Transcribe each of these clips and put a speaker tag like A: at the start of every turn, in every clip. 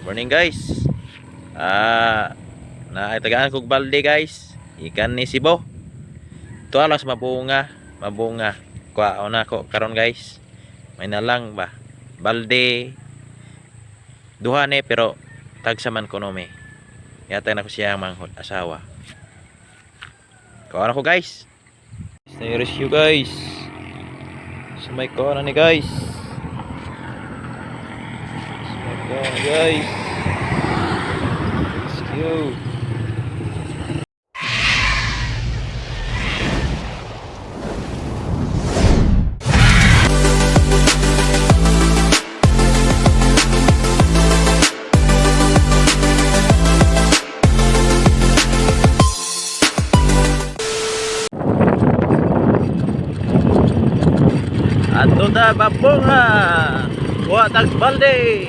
A: Morning guys. Tagaan kog balde guys. Ikan ni Cebu. Ito alas mabunga. Kuha na ko karon guys. May nalang ba. Balde duha ni pero tagsaman ko no me. Yata na ko siya manghod asawa. Kuha na ko guys. Stay rescue guys. Sumay ko na ni guys. Guys, let's go. Ato na babunga. Kuha tag balde.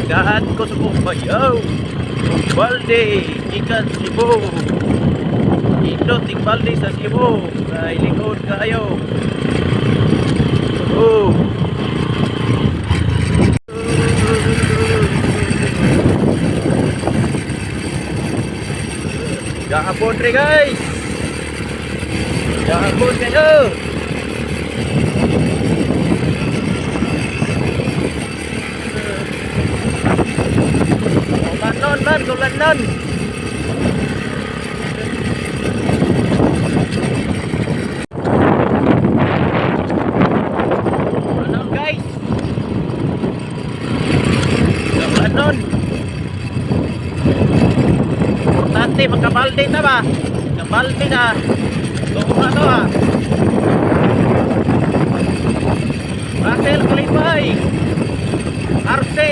A: Tagaan ko sa buong bayaw. Baldi, gikan Cebu. Ito ting baldi sa Cebu. Ay lingkod kayo. Oh. Gahapon re guys. Gahapon kayo. Tulanan. Tulanan guys. Tulanan. Importante magkabalde na ba? Kabalde na. Tuma to ha. Rakel kalipay. Arce.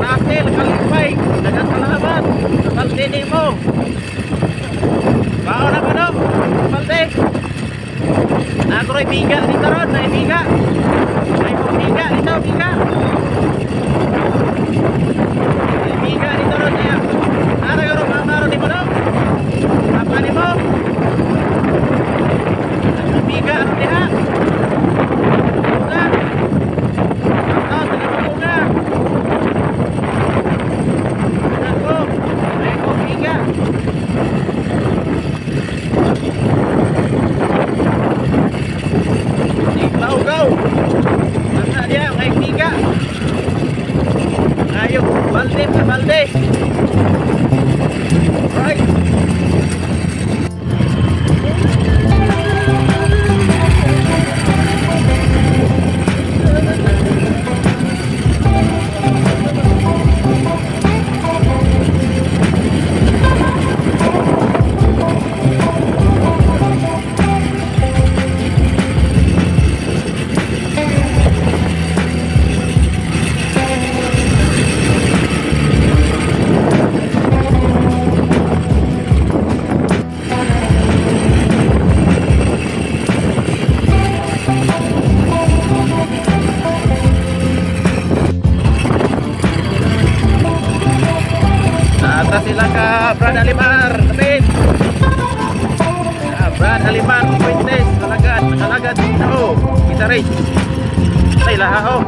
A: Rakel kalipay. Dagang salamat. Balde ni mo. Bao na ba no? Balde. Ako rin biga dito ron. May biga. May biga dito. Biga. May biga dito ron. Ano yung mamaro ni mo no? Apa ni mo? May biga ron niya. Bunga. Bunga. Bunga. Go! Masa dia naik tiga. Ayo, balde. Right. Sila ka Brad Alimar kapit Brad Alimar Fuentes nalagad dito kita race ay laha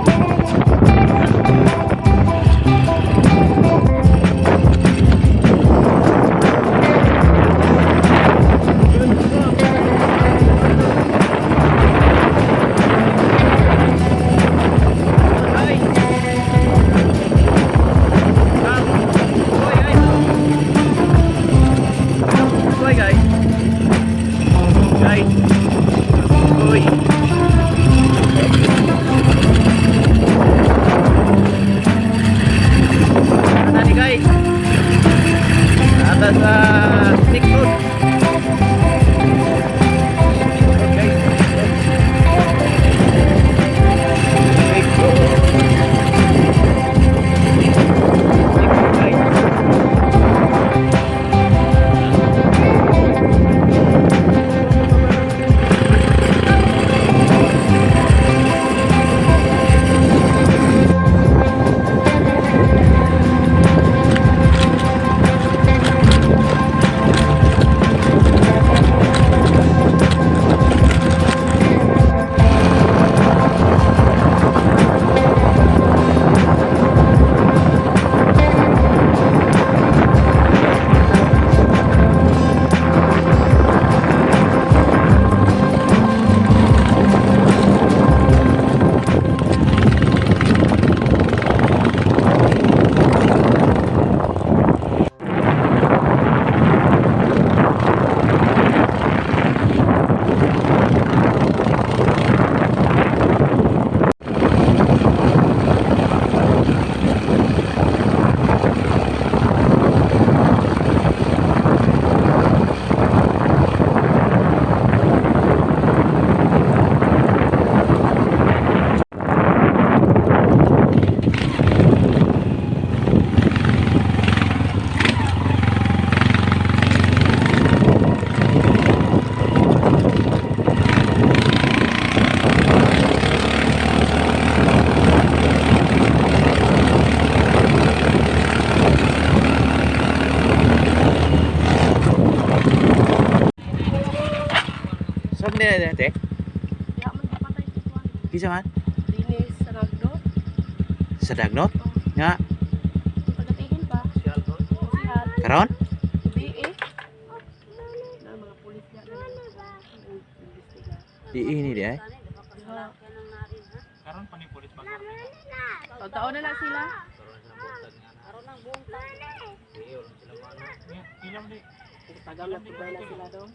A: nila te?
B: Ya man kapatay si Juan.
A: Kisa man?
B: Dinis sa Ragdo.
A: Sa dagnot? Nga,
B: Pagkatigin pa. Siyal.
A: karon?
B: BE. Na mga pulis ya na.
A: Ini di ay.
C: Karon pa ni pulis ba?
B: Taon na lang sila.
D: Karon ang buong taon.
C: Ilang di.
B: Tagang na pubay na sila dong.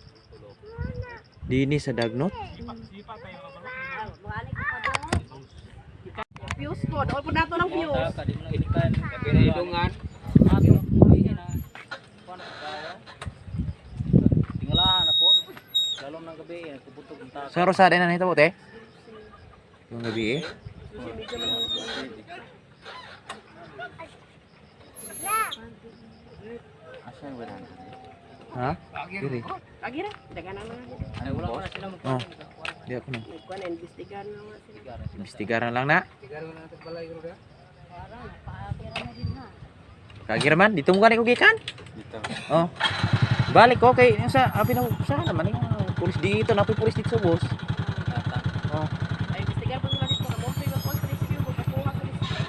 A: Dini sa dagnot?
C: Sipa tayo ka ba?
D: Balik ko pa doon.
B: Fuse po. Doon po nato ng fuse.
C: Kadi mo ilikan. Pinahidungan. Tingalahan na po. Lalong ng gabi, nagpuputog ng tao.
A: Sa Rosada na nito te? Yung gabi eh.
C: Asan ba na?
A: Ha? Diri.
B: Lagi na. Dagan na mga dito.
C: Ay, wala pa na sila
A: Oh. Di ako na.
B: Nagkuhan, investigan na mga sila.
A: Imbestigaran lang na.
C: Sigaro na natin balay ko da.
D: Parang napakira na din ha.
A: Kagiraman, dito mo gani ko gikan.
C: Dito.
A: Oh. Balik ko kay yung sa abi na sa naman yung pulis dito, napoy pulis dito sa boss. Oh.
B: Ay, investigan po nila dito. Mo pa yung rescue. Magkakuha sa rescue.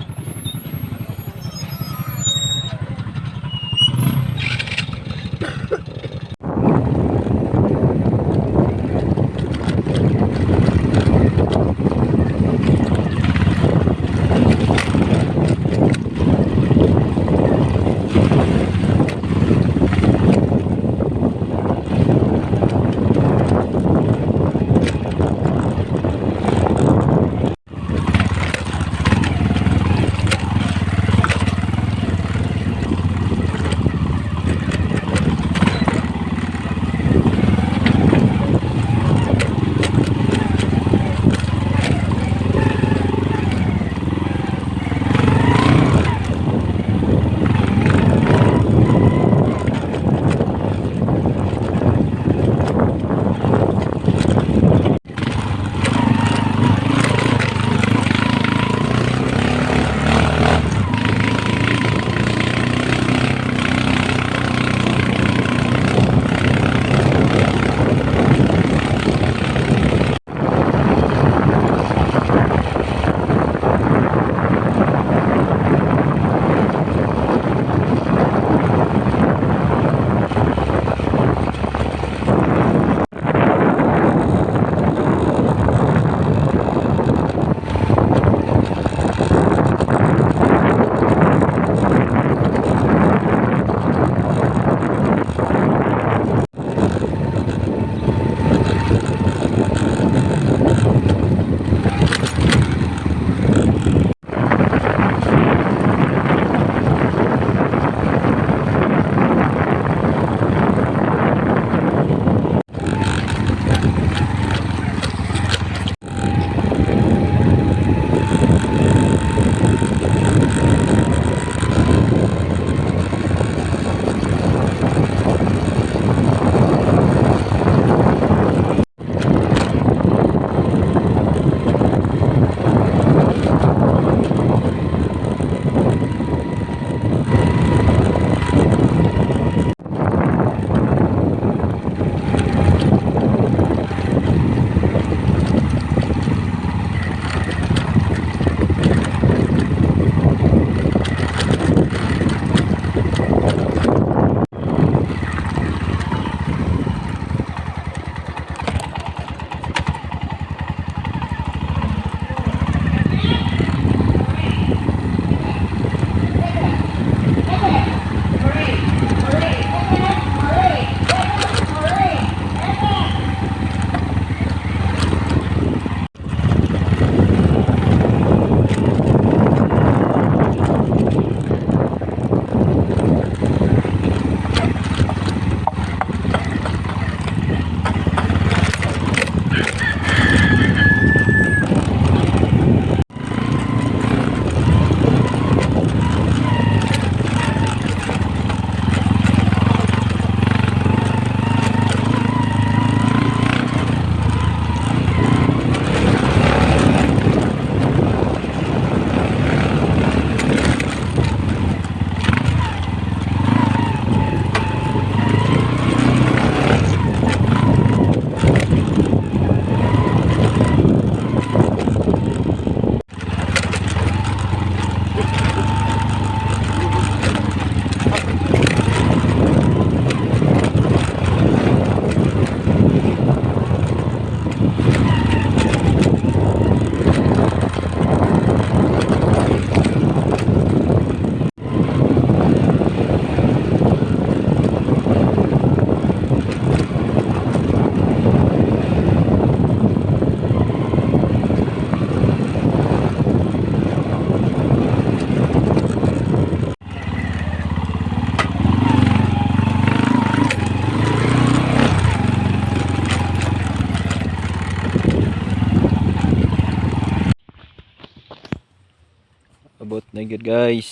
A: good guys.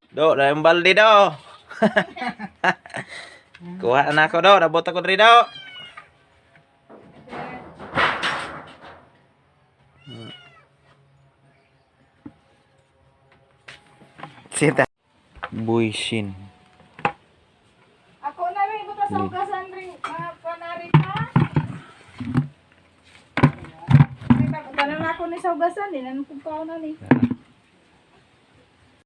A: Do, na yung balde do. Kuha na ako do, nabot ako diri do. Sita. Buisin.
B: Ako na rin, buta sa ugasan rin, mga panarin pa. Ganun ako ni sa ugasan, din. Anong pagkaw na ni?